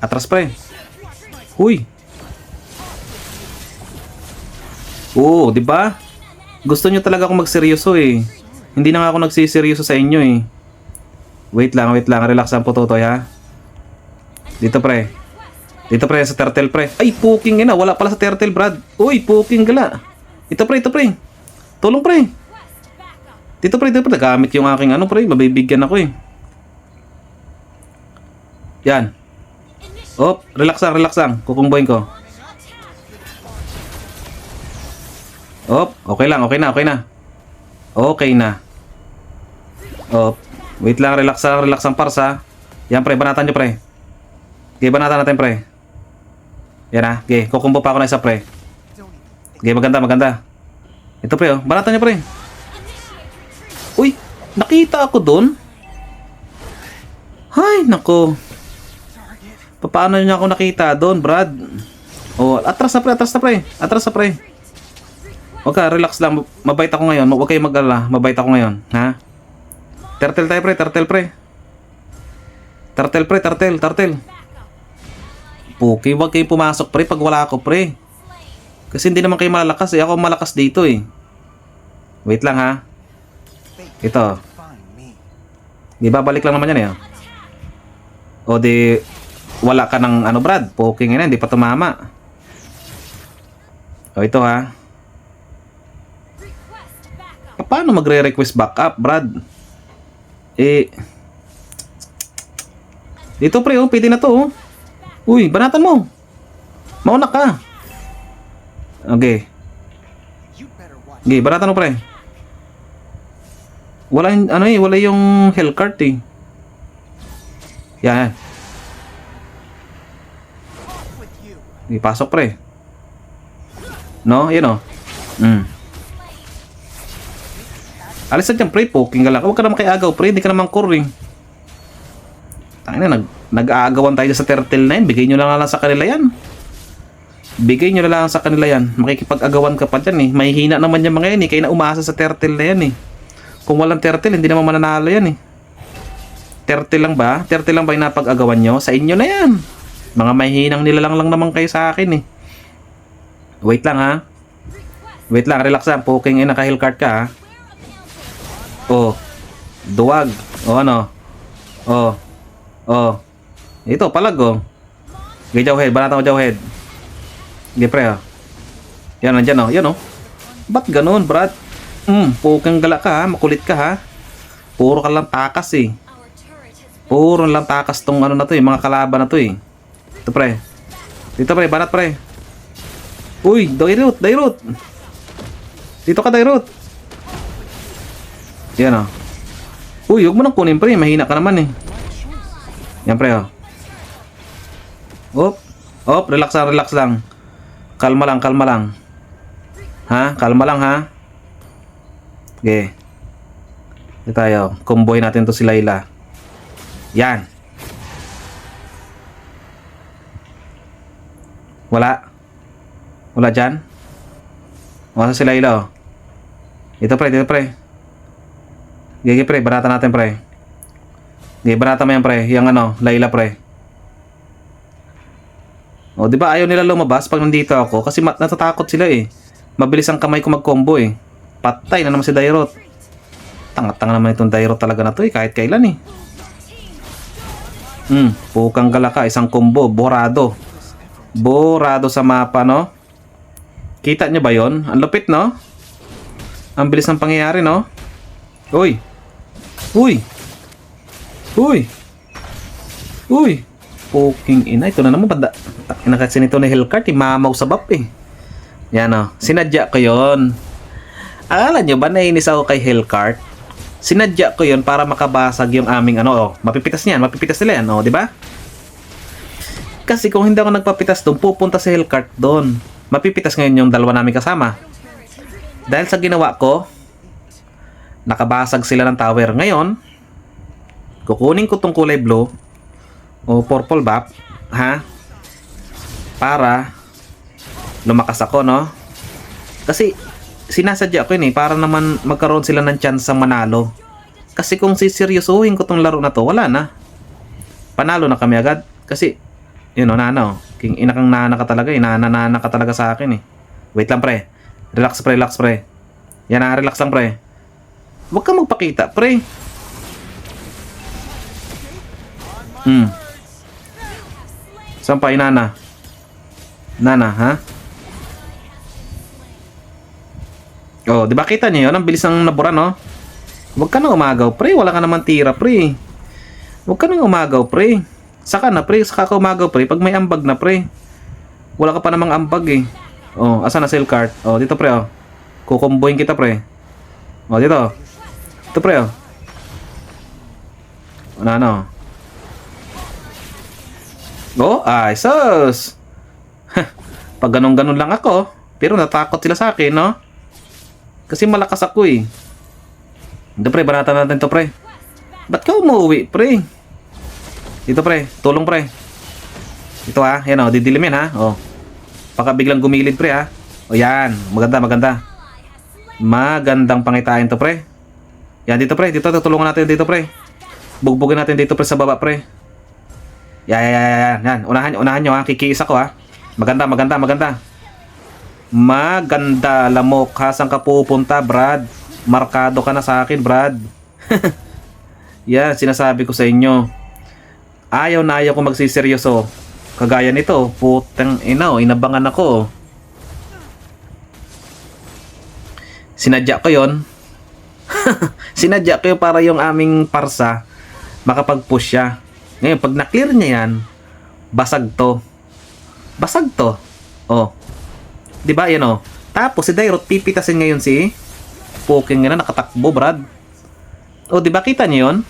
Atras pre. Huy. Oo, di ba? Gusto nyo talaga akong magseryoso eh. Hindi na nga ako nagsiseryoso sa inyo eh. Wait lang. Relax ang putotoy ha. Dito pre. Dito pre sa turtle pre. Ay, puking ina. Wala pala sa turtle, Brad. Uy, puking gala. Ito pre. Tulong pre. Dito pre. Nagamit yung aking ano pre. Mabibigyan ako eh. Yan. Op, relax lang. Kukumboyin ko. Op, okay na. Okay na. Op, wait lang, relax ang parsa. Yan pre, banatan nyo pre. Okay, banatan natin pre. Yan ha, okay, kukumbo pa ako na isa pre. Okay, maganda. Ito pre, oh, banatan nyo pre. Uy, nakita ako dun. Hay, nako. Paano nyo ako nakita dun, Brad? Oh, atras na pre. Okay, relax lang. Mabait ako ngayon. Huwag kayo mag-alala. Mabait ako ngayon. Ha? Turtle tayo pre. Turtle. Puki, huwag kayong pumasok pre pag wala ako pre. Kasi hindi naman kayo malalakas eh. Ako malakas dito eh. Wait lang ha. Ito. Di babalik lang naman yan eh. O di wala ka ng ano Brad. Puking ina. Hindi pa tumama. O ito ha. Paano magre-request backup, Brad? Eh, dito pre, oh, pwede na to, oh. Uy, banatan mo. Mauna ka. Okay. Okay, banatan mo pre. Wala yung, ano eh, wala yung Hellcart eh. Yan. Okay, pasok pre. No, yun oh. Alis na dyan, pre. Poking galak. Huwag ka naman kay agaw, pre. Hindi ka naman core, eh. Tangina, nag-aagawan tayo sa turtle na yan. Bigay nyo na lang sa kanila yan. Makikipag-agawan ka pa dyan, eh. Mahihina naman yung mga yan, eh. Kaya na umasa sa turtle na yan, eh. Kung walang turtle, hindi naman mananalo yan, eh. Turtle lang ba yung napag-agawan nyo? Sa inyo na yan. Mga mahihinang nilalang lang naman kayo sa akin, eh. Wait lang, ha. Relax lang. Poking ina, ka-hillcart ka, ha. Oh, duwag. Oh, ano? Oh. Ito, palag, oh. Okay, jawhead. Banatan ko jawhead. Okay, pre, oh. Yan, nandyan, oh. Yan, oh. Ba't ganun, Brad? Pukang gala ka, ha. Makulit ka, ha. Puro ka lang takas, eh. Puro lang takas tong ano na to, eh. Mga kalaban na to, eh. Ito, pre. Dito, pre. Banat, pre. Uy, Dairut. Dito ka, Dairut. Yan o. Uy, huwag mo nang kunin pre. Mahina ka naman eh. Yan pre o. Relax lang. Kalma lang. Ha? Kalma lang ha. Okay. Ito tayo. Comboy natin to si Layla. Yan. Wala dyan. Wala si Layla o. Dito pre. Gigi pre, barata natin pre. Gigi, barata mo yan pre. Yung ano, Layla pre. O, di ba ayaw nila lumabas pag nandito ako? Kasi natatakot sila eh. Mabilis ang kamay ko mag-combo eh. Patay na naman si Dairot. Tanga-tanga naman itong Dairot talaga na to eh. Kahit kailan eh. Pukang gala ka. Isang combo. Borado sa mapa no. Kita nyo ba yon? Ang lupit no? Ang bilis ng pangyayari no? Uy! Poking ina. Ito na naman. Nakatsin ito na Hellcart. Mamaw sa bap eh. Yan o. Sinadya ko yon. Akala nyo ba nainis ako kay Hellcart? Sinadya ko yon para makabasag yung aming ano. Oh, mapipitas niyan. Mapipitas nila yan. O, diba? Kasi kung hindi ako nagpapitas doon, pupunta si Hellcart doon. Mapipitas ngayon yung dalawa namin kasama. Dahil sa ginawa ko, nakabasag sila ng tower. Ngayon, kukunin ko tong kulay blue o purple buff, ha? Para lumakas ako, no? Kasi sinasadya ko yun eh, para naman magkaroon sila ng chance ang manalo. Kasi kung siseryosohin ko tong laro na to, wala na. Panalo na kami agad. Kasi Yun o, Nana o. King inakang Nana ka talaga, Nana ka talaga sa akin eh. Wait lang pre. Relax pre, relax pre. Yan na, relax lang pre. Huwag kang magpakita pre. Saan pa yung Nana? Nana, ha? Oh, di ba kita niyo yun? Ang bilis ng nabura, no? Huwag ka nang umagaw, pre. Wala ka naman tira, pre. Huwag ka nang umagaw, pre. Saka na, pre. Saka ka umagaw, pre. Pag may ambag na, pre. Wala ka pa namang ambag, eh. Oh, asa na sale card? Oh, dito, pre, oh. Kukumboyin kita, pre. Oh, dito. Ito, pre, oh. Ano? Oh, ay, sus! Pag ganun-ganun lang ako, pero natakot sila sa akin, no? Kasi malakas ako, eh. Ito, pre, banatan natin to, pre. Ba't ka umuwi, pre? Dito, pre. Tulong, pre. Ito, ha. Yan, o. Didilimin, ha. O. Baka biglang gumilid, pre, ha. O, yan. Maganda, maganda. Magandang pangitain to, pre. Yan, dito, pre. Dito, tutulungan natin dito, pre. Bugbugin natin dito, pre, sa baba, pre. Yan. Unahan nyo, ha. Kikiis ako, ha. Maganda, maganda, maganda. Maganda, lamok, ha. Saan ka pupunta, Brad? Markado ka na sa akin, Brad. Yan, sinasabi ko sa inyo. Ayaw na ayaw ko magsiseryoso. Kagaya nito, putang ina, inabangan ako. Sinadya ko yon. Sinadya ko yun para yung aming parsa makapag-push siya. Ngayon, pag na-clear niya yan, basag to. Basag to. Oh. Diba, yan oh. Tapos, si Dairot, pipitasin ngayon si Poking nga na, nakatakbo, Brad. O, di ba kita niyo yun?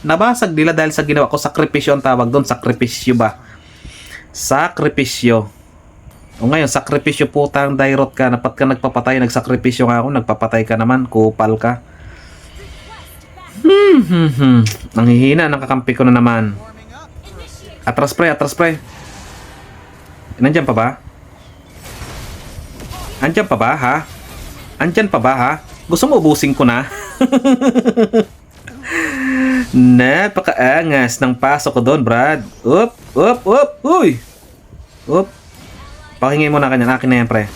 Nabasag nila dahil sa ginawa ko. Sakripisyo ang tawag doon. Sakripisyo ba? Sakripisyo. O ngayon, sakripisyo putang Dairot ka. Napat ka nagpapatay. Nagsakripisyo nga ako. Nagpapatay ka naman. Kupal ka. Ang hihina. Nakakampi ko na naman. Atras pre, atras pre. Nandyan pa ba? Andyan pa ba, ha? Andyan pa ba, ha? Gusto mo ubusin ko na? Napakaangas ng pasok ko doon, Brad. Up. Uy. Up. Pakingin mo na kanya. Akin na yan, pre.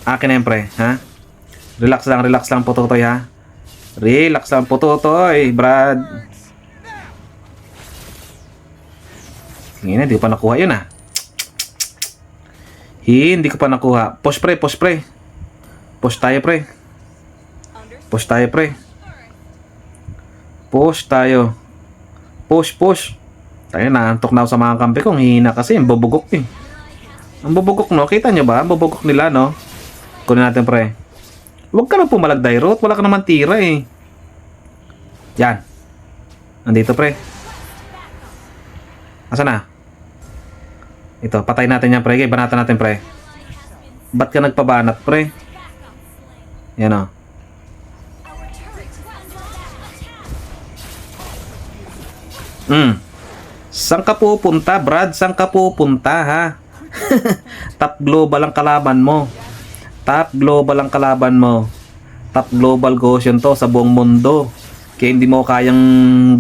Akin na yan, pre. Ha? Relax lang, putotoy, ha? Relax lang, putotoy, Brad. Hindi ko pa nakuha yun, ha? Hindi ko pa nakuha. Push, pre. Push tayo, pre. Push tayo. Push. Tayo na, antok na ako sa mga kampi ko. Ang hina kasi, ang bubugok eh. Ang bubugok, no? Kita nyo ba? Ang bubugok nila, no? Kunin natin, pre. Huwag ka na pumalag, Dairot. Wala ka naman tira eh. Yan. Nandito, pre. Asan na? Ito, patay natin yan, pre. Banatan natin, pre. Ba't ka nagpabanat, pre? Yan, o. Saan ka pupunta, Brad? Saan ka pupunta, ha? Top global ang kalaban mo. Top global Goshen to sa buong mundo. Kaya hindi mo kayang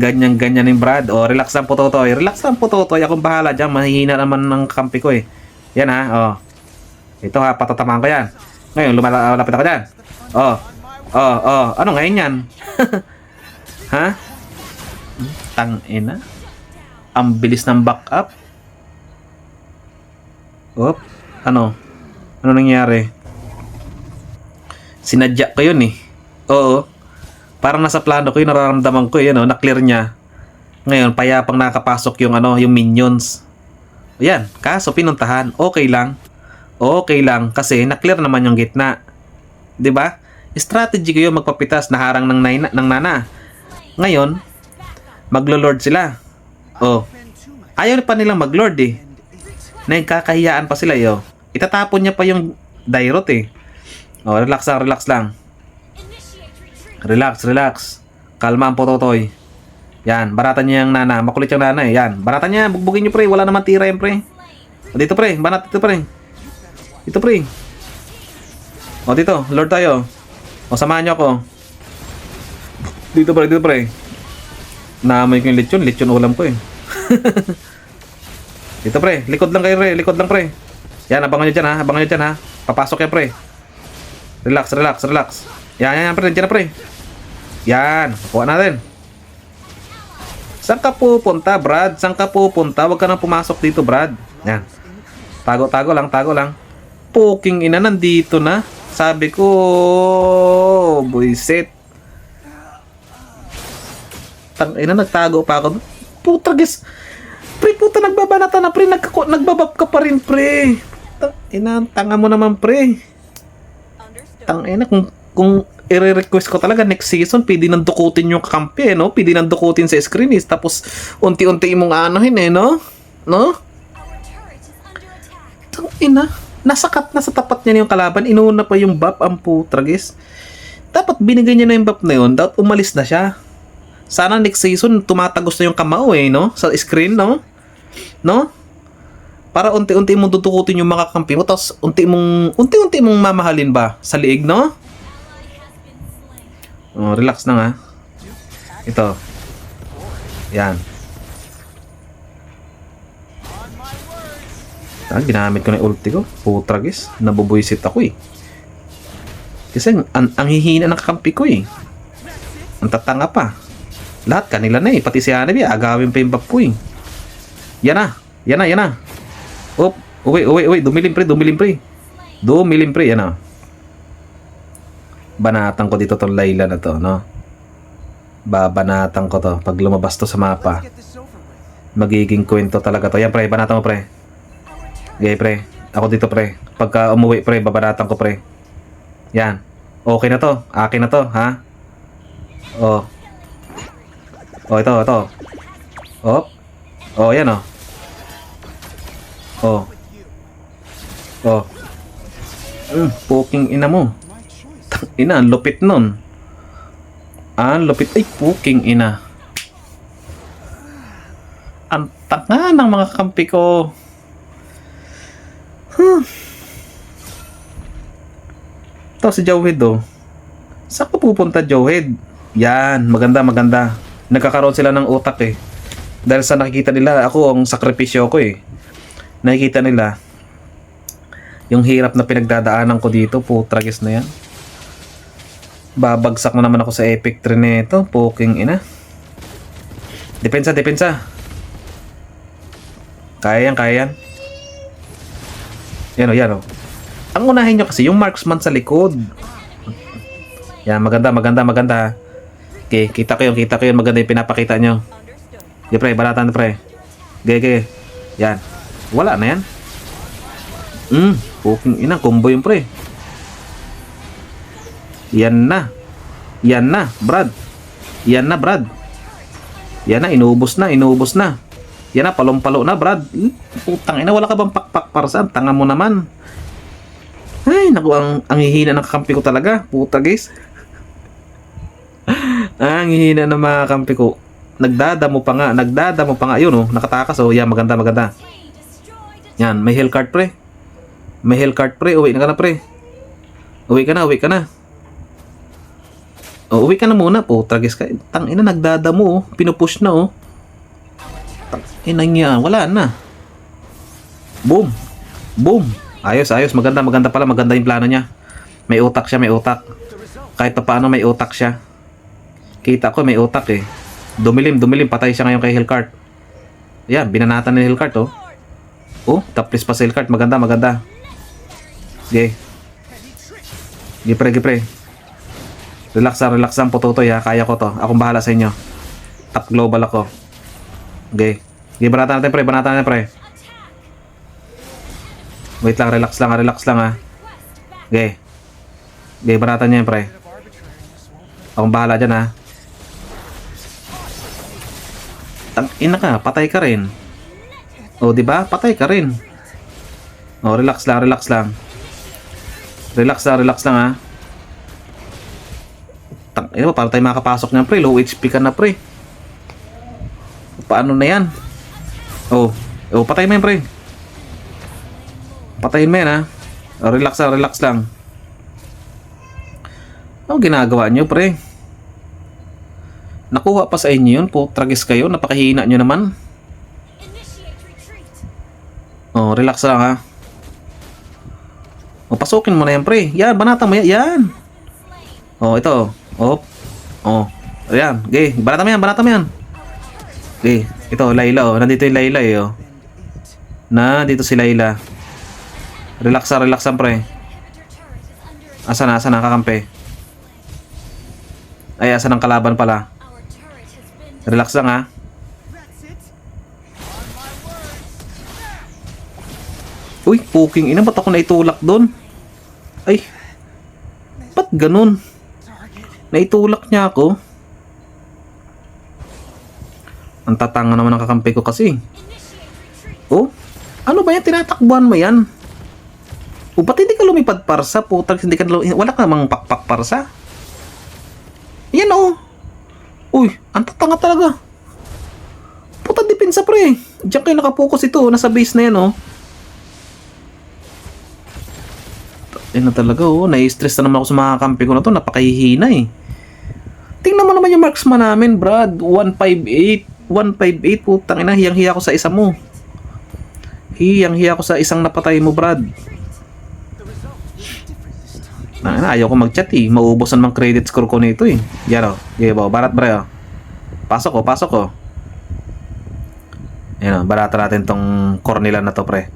ganyan-ganyan yung Brad. O, relax lang po, Totoy. Akong bahala dyan. Mahihina naman ng kampi ko, eh. Yan, ha? O. Ito, ha. Patatamaan ko yan. Ngayon, lumalapit ako dyan. O. Ano ngayon yan? Ha? Tangina. Ang bilis ng backup. Op. Ano nangyari? Sinadya ko yun eh. Oo. Parang nasa plano ko yun, nararamdaman ko yun, na-clear niya. Ngayon, payapang nakapasok yung yung minions. Ayan, kaso pinuntahan. Okay lang kasi na-clear naman yung gitna. 'Di ba? Strategy ko yun, magpapitas, naharang ng nana. Ngayon, maglo-lord sila. Oh. Ayaw pa nilang mag-lord eh. Nagkakahiyaan pa sila yo. Itatapon niya pa yung Dairot eh. Oh, relax lang. Relax. Kalma ang Pototoy. Yan, baratan niya yung nana. Makulit yung nana eh. Yan, baratan niya. Bugbugin niyo, pre. Wala naman tira yan, pre. O, dito, pre. Banat dito, pre. Dito, pre. O, dito. Lord tayo. O, samahan niyo ako. Dito, pre. Naamoy ko yung lechon. Lechon ulam ko eh. Dito, pre. Likod lang kayo, pre. Likod lang, pre. Yan, abangan nyo dyan, ha. Abangan nyo dyan, ha. Papasok yan, pre. Relax, relax, relax. Yan, pre. Diyan na, pre. Yan. Kuha natin. Saan ka pupunta, Brad? Saan ka pupunta? Huwag ka nang pumasok dito, Brad. Yan. Tago, tago lang, tago lang. Puking ina, nandito na. Sabi ko, buisit. Ina, nagtago pa ako. Puta, guys. Pre, puta, nagbabanata na, pre. Nagbabab ka pa rin, pre. Ina, tanga mo naman, pre. Ina, kung i-request ko talaga next season, pwede nang dukutin yung kakampi, no? Pwede nang dukutin sa screen, tapos unti-unti mong anuhin, no? No? Ina, nasa tapat niya na yung kalaban, inuuna pa yung buff, ang putragis. Dapat binigay niya na yung buff na yun, dapat umalis na siya. Sana next season, tumatagos na yung kamao, no? Sa screen, no? No? Para unti-unti mong dudukutin yung mga kampi mo, tapos unti-unti mong mamahalin ba sa liig, no? Oh, relax na nga. Ito. Yan. Ginamit ko na yung ulti ko. Putragis. Nabubuisit ako, eh. Kasi ang hihina ng kakampi ko, eh. Ang tatanga pa. Lahat kanila na, eh. Pati si Hanabi, agawin pa yung buff ko, eh. Yan na. Yan na, yan na. Op. Uwi. Dumilim, pre. Dumilim, pre. Yan na. Banatan ko dito tong Layla na to, no? Babanatan ko to. Pag lumabas to sa mapa, magiging kwento talaga to. Yan, pre. Banatan mo, pre. Okay, pre. Ako dito, pre. Pagka umuwi, pre, babanatan ko, pre. Yan. Okay na to. Akin na to, ha? Oh. Oh, ito. Oh. Oh, yan, oh. Oh. Oh. Puking ina mo. Ina, ang lupit nun. Ang lupit. Ay, puking ina. Ang tanga ng mga kampi ko. Ito si Jawhead, oh. Saan ka pupunta, Jawhead? Yan, maganda. Nagkakaroon sila ng utak, eh. Dahil sa nakikita nila, ako ang sakripisyo ko, eh. Nakikita nila yung hirap na pinagdadaanan ko dito. Putragis na yan. Babagsak na naman ako sa epic tree nito. Puking ina. Depensa. Kaya yan. Yan o. Ang unahin nyo kasi yung marksman sa likod. Yan, maganda. Okay, kita ko yun. Maganda yung pinapakita nyo. Okay, pre, balatan, pre. Okay. Yan. Wala na yan. Puking ina, combo yung pre. Yan na, Brad. Yan na, inuubos na. Yan na, palong-palo na, Brad. Putang ina, wala ka bang pakpak para saan? Tanga mo naman. Ay, naku, ang hihina ng kampi ko talaga. Puta, guys. Ang hihina ng mga kampi ko. Nagdadamo pa nga. Yun, oh, nakatakas, oh. Yan, maganda. Yan, may heal card, pre. Uwi na ka na, pre. Uwi ka na. Oh, uwi ka na muna, po. Tragis ka. Tangina, nagdadamo, oh. Pinupush na, oh. Tangina niya. Wala na. Boom. Ayos. Maganda pala. Maganda yung plano niya. May utak siya. Kahit pa paano may utak siya. Kita ko, may utak, eh. Dumilim. Patay siya ngayon kay Hellcart. Yan, binanatan ni Hellcart, oh. Oh, taplis pa sa Hellcart. Maganda. Okay. Gipre. Relax lang po, Totoy, ha. Kaya ko to. Akong bahala sa inyo. Top global ako. Okay. Banatan natin, pre. Wait lang, relax lang, ha. Okay. Banatan niya yan, pre. Akong bahala dyan, ha. Ina ka, patay ka rin. Oh, di ba? Patay ka rin. Oh, relax lang. Relax lang, ha. Ina ba, para tayo makapasok niyan, pre. Low HP ka na, pre. Paano na yan? Oh, patay mo yan, pre. Patayin mo yan, ha. Oh, relax lang. Ano ginagawa nyo, pre? Nakuha pa sa inyo yun, po. Tragis kayo. Napakahina nyo naman. Oh, relax lang ha. O, pasukin mo na yan, pre. Yan, banata mo yan. Yan. O, ito. O. O. Ayan. Okay. Banata mo yan, banata mo yan. Okay. Ito, Layla, oh. Nandito yung Layla, eh, oh. Nandito si Layla. Relaxan, pre. Asan na, kakampi? Ay, asan ang kalaban pala? Relax lang, ha. Uy, puking ina, ba't ako naitulak doon? Ay, ba't ganun? Naitulak niya ako. Ang tatanga naman ng kakampi ko kasi. Oh, ano ba yan? Tinatakbuhan mo yan? O, ba't hindi ka lumipad parsa? Putang, hindi ka wala ka namang pakpak parsa? Yan oh. Uy, ang tatanga talaga. Puta, depensa pre. Diyan kayo nakapokus ito. Nasa base na yan oh. Yan na talaga oh. Nai-stress na naman ako sa mga kampi ko na to. Napakahihina eh. Tingnan mo naman yung marksman namin, Brad. 158. 158. Putang ina, hiyang-hiya ko sa isa mo. Hiyang-hiya ko sa isang napatay mo, Brad. Ayaw ko mag-chat eh. Maubos naman credit score ko nito eh. Yan o. Yan o. Barat bre o. Pasok ko. Yan o. Barata natin tong Cornelan na to pre.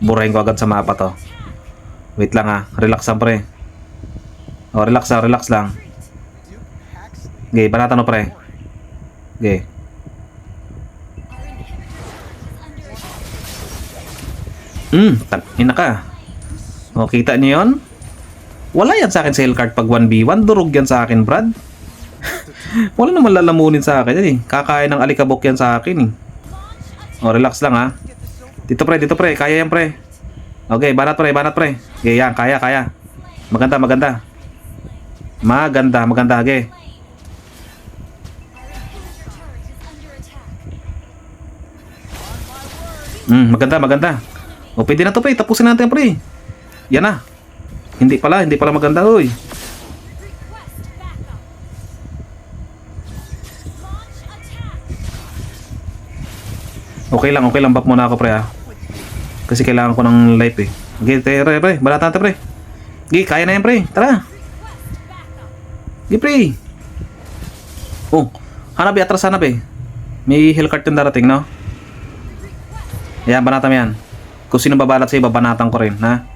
Burahin ko agad sa mapa to. Wait lang ha. Relax lang pre. O relax lang. Okay. Barata no pre. Okay. Ina ka. O kita niyo yun? Wala yan sa akin sa Hellcart pag 1v1. Durog yan sa akin, Brad. Wala naman lalamunin sa akin yan eh. Kakain ng alikabok yan sa akin eh. O, relax lang ha. Dito pre. Kaya yan pre. Okay, banat pre. Okay, yan. Kaya. Maganda. Okay. Maganda. O, pwede na to pre. Tapusin natin pre. Yan na. Hindi pala maganda hoy. Okay lang bap muna ako pre ha. Kasi kailangan ko ng life eh. Okay, pre, balatan natin pre. Okay, kaya na yan pre. Tara. Okay pre. Oh, hanap eh, atras hanap eh. May Hellcart yung darating no. Yan, banatan mo yan. Kung sino babalat sa'yo, babanatan ko rin ha.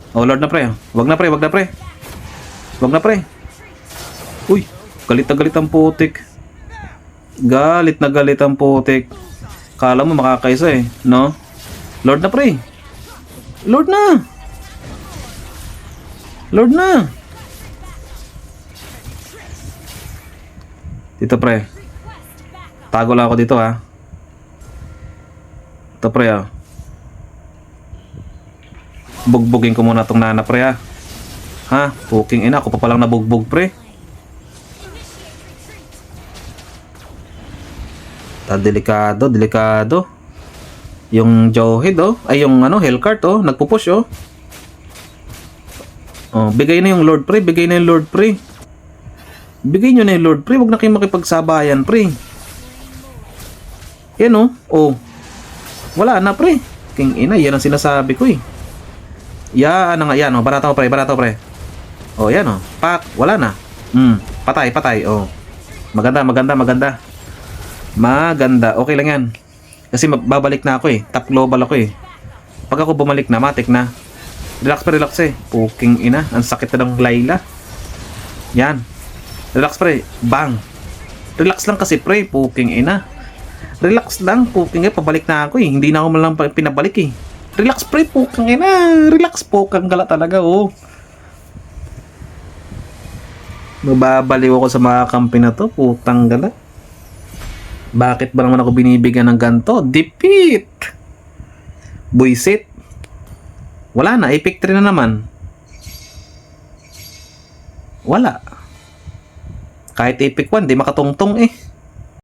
Oh Lord na pre. Wag na pre. Uy, galit ang putik. Galit ang putik. Kala mo makakaisa eh, no? Lord na pre. Lord na. Dito pre. Tago lang ako dito ha. Ito pre ah. Bugbugin ko muna tong nana pre ha. Ha? Puking ina, ako pa palang nabugbog pre. Delikado. Yung Jawhead oh. Ay yung ano, Hellcart oh. Nagpupush oh. Oh, bigay na yung Lord pre. Bigay nyo na yung Lord pre. Huwag na kayong makipagsabayan pre. Yan oh. Oh. Wala na pre. King ina, yan ang sinasabi ko eh. Yan nga yan oh, barato pre. Oh, yan oh. Pak, wala na. Patay. Oh. Maganda. Okay lang yan. Kasi babalik na ako eh. Top global ako eh. Pag ako bumalik na, matik na. Relax eh. Puking ina, ang sakit na ng Layla. Yan. Relax pre. Bang. Relax lang kasi pre, puking ina. Relax lang, puking ina, pabalik na ako eh. Hindi na ako malang pinabalik eh. Relax pre, pukang ina. Relax po, kang gala talaga oh. Mababaliw ako sa mga kampi na to, putang gala. Bakit ba naman ako binibigyan ng ganto? Defeat! Buisit. Wala na, epic 3 na naman. Wala. Kahit epic 1, di makatungtong eh.